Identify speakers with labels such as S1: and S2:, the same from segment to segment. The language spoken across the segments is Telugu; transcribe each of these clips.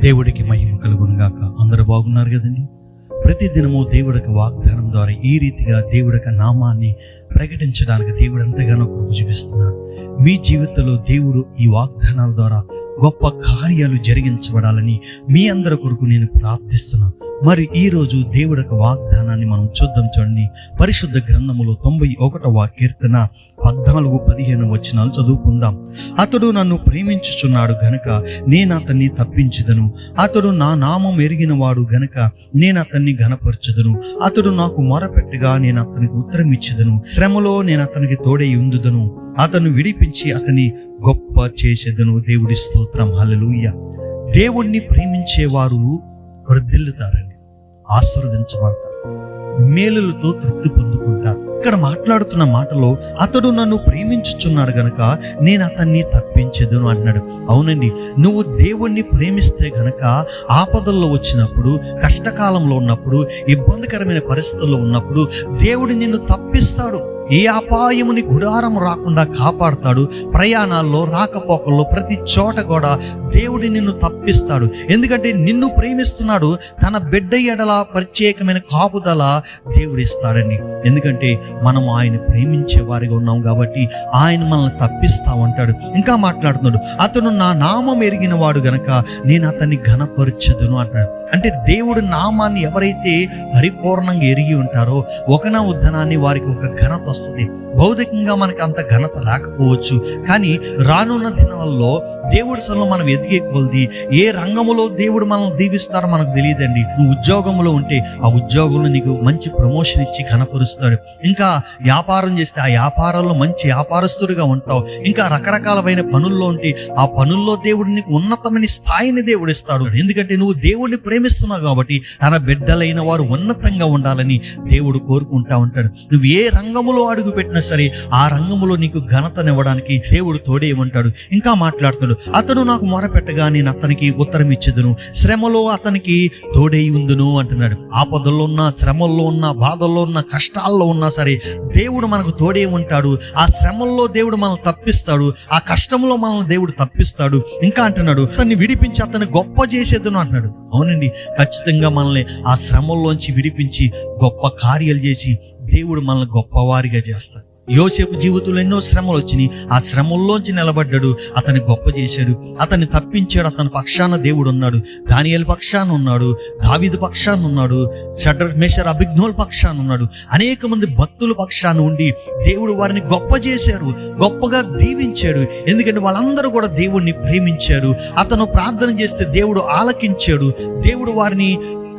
S1: దేవుడికి మహిమ కలుగును గాక. అందరూ బాగున్నారు కదండి. ప్రతిదినము దేవుడి యొక్క వాగ్దానం ద్వారా ఈ రీతిగా దేవుడి యొక్క నామాన్ని ప్రకటించడానికి దేవుడు ఎంతగానో కృప చూపిస్తున్నాడు. మీ జీవితంలో దేవుడు ఈ వాగ్దానాల ద్వారా గొప్ప కార్యాలు జరిగించబడాలని మీ అందరి కొరకు నేను ప్రార్థిస్తున్నాను. మరి ఈ రోజు దేవుడి యొక్క వాగ్దానాన్ని మనం చూద్దాం. చూడండి, పరిశుద్ధ గ్రంథములో 91వ కీర్తన 14-15 వచనాలు చదువుకుందాం. అతడు నన్ను ప్రేమించుచున్నాడు గనుక నేను అతన్ని తప్పించుదను. అతడు నా నామం ఎరిగిన వాడు గనుక నేను అతన్ని ఘనపరచుదను. అతడు నాకు మొరపెట్టగా నేను అతనికి ఉత్తరం ఇచ్చుదను. శ్రమలో నేను అతనికి తోడై ఉందుదను. అతను విడిపించి అతని గొప్ప చేసేదను. దేవుడి స్తోత్రం. హల్లెలూయా. దేవుణ్ణి ప్రేమించేవారు వర్ధిల్లుతారండి, ఆశీర్వదించబడతారు, మేలులతో తృప్తి పొందుకుంటారు. ఇక్కడ మాట్లాడుతున్న మాటలో అతడు నన్ను ప్రేమించుచున్నాడు గనక నేను అతన్ని తప్పించెదను అన్నాడు. అవునండి, నువ్వు దేవుణ్ణి ప్రేమిస్తే గనక ఆపదల్లో వచ్చినప్పుడు, కష్టకాలంలో ఉన్నప్పుడు, ఇబ్బందికరమైన పరిస్థితుల్లో ఉన్నప్పుడు దేవుడు నిన్ను తప్పిస్తాడు. ఏ అపాయముని గుడారం రాకుండా కాపాడుతాడు. ప్రయాణాల్లో, రాకపోకల్లో, ప్రతి చోట కూడా దేవుడు నిన్ను తప్పిస్తాడు. ఎందుకంటే నిన్ను ప్రేమిస్తున్నాడు. తన బిడ్డ ఎడల ప్రత్యేకమైన కాపుదల దేవుడు ఇస్తాడండి. ఎందుకంటే మనం ఆయన ప్రేమించే వారిగా ఉన్నాం కాబట్టి ఆయన మనల్ని తప్పిస్తా ఉంటాడు. ఇంకా మాట్లాడుతున్నాడు, అతను నా నామం ఎరిగిన వాడు గనక నేను అతన్ని ఘనపరచదును అంటాడు. అంటే దేవుడు నామాన్ని ఎవరైతే పరిపూర్ణంగా ఎరిగి ఉంటారో ఒకనా ఉద్దనాన్ని వారికి ఒక ఘనత వస్తుంది. భౌతికంగా మనకి అంత ఘనత లేకపోవచ్చు, కానీ రానున్న దినాల్లో దేవుడి సన్నిధిలో మనం ఎదిగే కొలది ఏ రంగములో దేవుడు మనల్ని దీవిస్తాడో మనకు తెలియదండి. నువ్వు ఉద్యోగంలో ఉంటే ఆ ఉద్యోగంలో నీకు మంచి ప్రమోషన్ ఇచ్చి ఘనపరుస్తాడు. ఇంకా వ్యాపారం చేస్తే ఆ వ్యాపారంలో మంచి వ్యాపారస్తుడిగా ఉంటావు. ఇంకా రకరకాలమైన పనుల్లో ఉంటే ఆ పనుల్లో దేవుడు నీకు ఉన్నతమైన స్థాయిని దేవుడు ఇస్తాడు. ఎందుకంటే నువ్వు దేవుడిని ప్రేమిస్తున్నావు కాబట్టి తన బిడ్డలైన వారు ఉన్నతంగా ఉండాలని దేవుడు కోరుకుంటా ఉంటాడు. నువ్వు ఏ రంగములో అడుగు పెట్టినా సరే ఆ రంగంలో నీకు ఘనతనివ్వడానికి దేవుడు తోడే ఉంటాడు. ఇంకా మాట్లాడుతాడు, అతడు నాకు మొరపెట్టగా నేను అతనికి ఉత్తరం ఇచ్చేదను. శ్రమలో అతనికి తోడై ఉందును అంటున్నాడు. ఆపదల్లో ఉన్న, శ్రమల్లో ఉన్న, బాధల్లో ఉన్న, కష్టాల్లో ఉన్నా సరే దేవుడు మనకు తోడే ఉంటాడు. ఆ శ్రమల్లో దేవుడు మనల్ని తప్పిస్తాడు. ఆ కష్టంలో మనల్ని దేవుడు తప్పిస్తాడు. ఇంకా అంటున్నాడు, అతన్ని విడిపించి అతన్ని గొప్ప చేసేదను అంటున్నాడు. అవునండి, ఖచ్చితంగా మనల్ని ఆ శ్రమల్లోంచి విడిపించి గొప్ప కార్యాలు చేసి దేవుడు మనల్ని గొప్పవారిగా చేస్తాడు. యోసేపు జీవితంలో ఎన్నో శ్రమలు వచ్చినాయి. ఆ శ్రమల్లోంచి నిలబడ్డాడు, అతన్ని గొప్ప చేశాడు, అతన్ని తప్పించాడు. అతని పక్షాన దేవుడు ఉన్నాడు. దానియేలు పక్షాన ఉన్నాడు, దావీదు పక్షాన ఉన్నాడు, షడ్రక్ మేషక్ అబేద్నెగో పక్షాన ఉన్నాడు. అనేక మంది భక్తుల పక్షాన ఉండి దేవుడు వారిని గొప్ప చేశారు, గొప్పగా దీవించాడు. ఎందుకంటే వాళ్ళందరూ కూడా దేవుణ్ణి ప్రేమించారు. అతను ప్రార్థన చేస్తే దేవుడు ఆలకించాడు. దేవుడు వారిని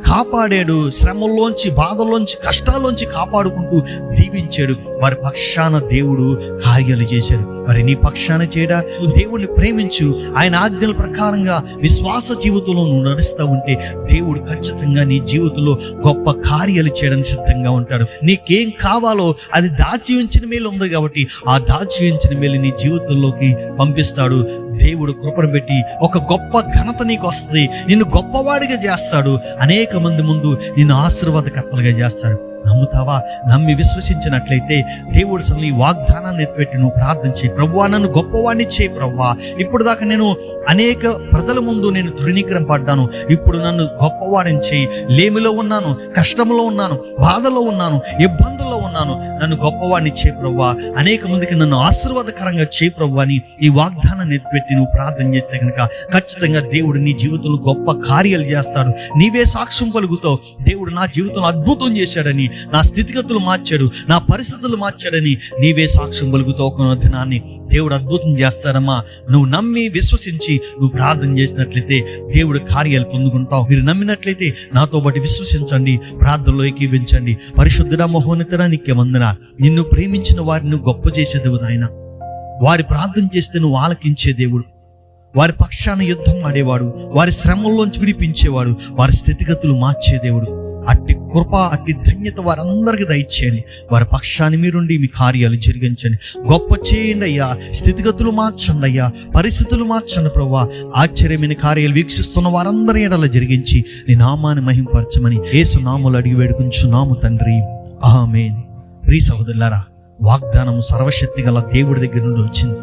S1: కాపాడాడు. శ్రమల్లోంచి, బాధల్లోంచి, కష్టాల్లోంచి కాపాడుకుంటూ దీవించాడు. వారి పక్షాన దేవుడు కార్యాలు చేశాడు. మరి నీ పక్షాన చేయడా? నువ్వు దేవుణ్ణి ప్రేమించు. ఆయన ఆజ్ఞల ప్రకారంగా విశ్వాస జీవితంలో నువ్వు నడుస్తూ ఉంటే దేవుడు ఖచ్చితంగా నీ జీవితంలో గొప్ప కార్యాలు చేయడానికి సిద్ధంగా ఉంటాడు. నీకేం కావాలో అది దాచి ఉంచిన మేలు ఉంది కాబట్టి ఆ దాచి ఉంచిన మేలు నీ జీవితంలోకి పంపిస్తాడు. దేవుడు కృపను పెట్టి ఒక గొప్ప ఘనత నీకు వస్తుంది. నిన్ను గొప్పవాడిగా చేస్తాడు. అనేక మంది ముందు నిన్ను ఆశీర్వాదకర్తలుగా చేస్తాడు. నమ్ముతావా? నమ్మి విశ్వసించినట్లయితే దేవుడు అసలు ఈ వాగ్దానాన్ని ఎత్తిపెట్టి నువ్వు ప్రార్థన చేయి. ప్రభువా, నన్ను గొప్పవాడిని చేయి. ప్రభువా, ఇప్పుడు దాకా నేను అనేక ప్రజల ముందు నేను తృణీకరణ పడ్డాను. ఇప్పుడు నన్ను గొప్పవాడిని చేయి. లేమిలో ఉన్నాను, కష్టంలో ఉన్నాను, బాధలో ఉన్నాను, ఇబ్బందుల్లో ఉన్నాను. నన్ను గొప్పవాడిని చేయి ప్రభువా. అనేక మందికి నన్ను ఆశీర్వాదకరంగా చేయి ప్రభువా అని ఈ వాగ్దానాన్ని ఎత్తిపెట్టి నువ్వు ప్రార్థన చేస్తే కనుక ఖచ్చితంగా దేవుడు నీ జీవితంలో గొప్ప కార్యాలు చేస్తాడు. నీవే సాక్ష్యం పలుకుతావు, దేవుడు నా జీవితంలో అద్భుతం చేశాడని, నా స్థితిగతులు మార్చాడు, నా పరిస్థితులు మార్చాడని నీవే సాక్ష్యం పలుకుతావు. ఒక దినాన్ని దేవుడు అద్భుతం చేస్తాడమ్మా. నువ్వు నమ్మి విశ్వసించి నువ్వు ప్రార్థన చేసినట్లయితే దేవుడు కార్యాలు పొందుకుంటావు. మీరు నమ్మినట్లయితే నాతో పాటు విశ్వసించండి, ప్రార్థనలో ఏకీవించండి. పరిశుద్ధుడా, మహోన్నతుడా, నీకే వందనాలు. నిన్ను ప్రేమించిన వారిని గొప్ప చేసేదేవు నాయన. వారి ప్రార్థన చేస్తే నువ్వు ఆలకించే దేవుడు, వారి పక్షాన యుద్ధం ఆడేవాడు, వారి శ్రమల్లోంచి విడిపించేవాడు, వారి స్థితిగతులు మార్చే దేవుడు. అట్టి కృప, అట్టి ధన్యత వారందరికీ దయచేయండి. వారి పక్షాన్ని మీరుండి మీ కార్యాలు జరిగించండి. గొప్ప చేయండి అయ్యా. స్థితిగతులు మార్చండి అయ్యా. పరిస్థితులు మార్చండి ప్రభువా. ఆశ్చర్యమైన కార్యాలు వీక్షిస్తున్న వారందరి ఎడల జరిగించి నీ నామాన్ని మహింపరచమని యేసు నామములో అడిగి వేడుకుంటున్నాము తండ్రి, ఆమేన్. ప్రియ సహోదరులారా, వాగ్దానం సర్వశక్తి గల దేవుడి దగ్గర నుండి వచ్చింది.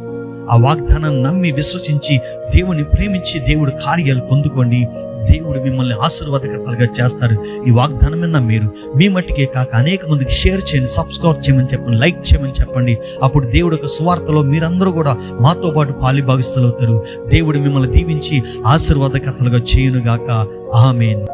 S1: ఆ వాగ్దానాన్ని నమ్మి విశ్వసించి దేవుని ప్రేమించి దేవుడు కార్యాలు పొందుకోండి. దేవుడు మిమ్మల్ని ఆశీర్వాదకర్తలుగా చేస్తాడు. ఈ వాగ్దానం విన్న మీరు మీ మట్టికే కాక అనేక మందికి షేర్ చేయండి, సబ్స్క్రైబ్ చేయమని చెప్పండి, లైక్ చేయమని చెప్పండి. అప్పుడు దేవుడు యొక్క సువార్తలో మీరందరూ కూడా మాతో పాటు పాలిభాగస్తులు అవుతారు. దేవుడు మిమ్మల్ని దీవించి ఆశీర్వాదకర్తలుగా చేయునుగాక. ఆమేన్.